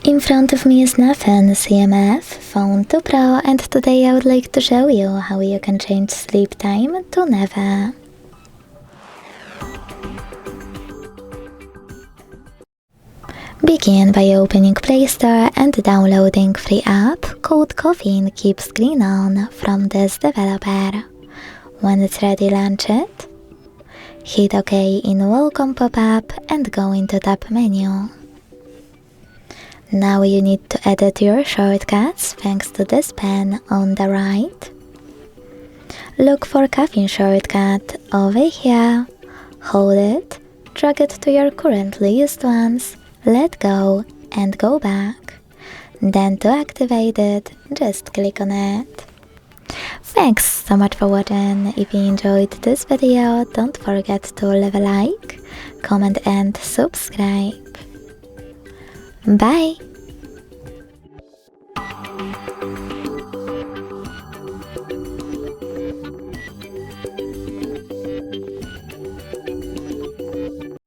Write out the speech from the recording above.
In front of me is Nathan CMF Phone 2 Pro, and today I would like to show you how you can change sleep time to never. Begin by opening Play Store and downloading free app called Caffeine Keep Screen On from this developer. When it's ready, launch it. Hit OK in Welcome pop-up and go into Tab menu. Now you need to edit your shortcuts thanks to this pen on the right. Look for Caffeine shortcut over here, hold it, drag it to your currently used ones, let go and go back. Then to activate it, just click on it. Thanks so much for watching. If you enjoyed this video, don't forget to leave a like, comment and subscribe. Bye!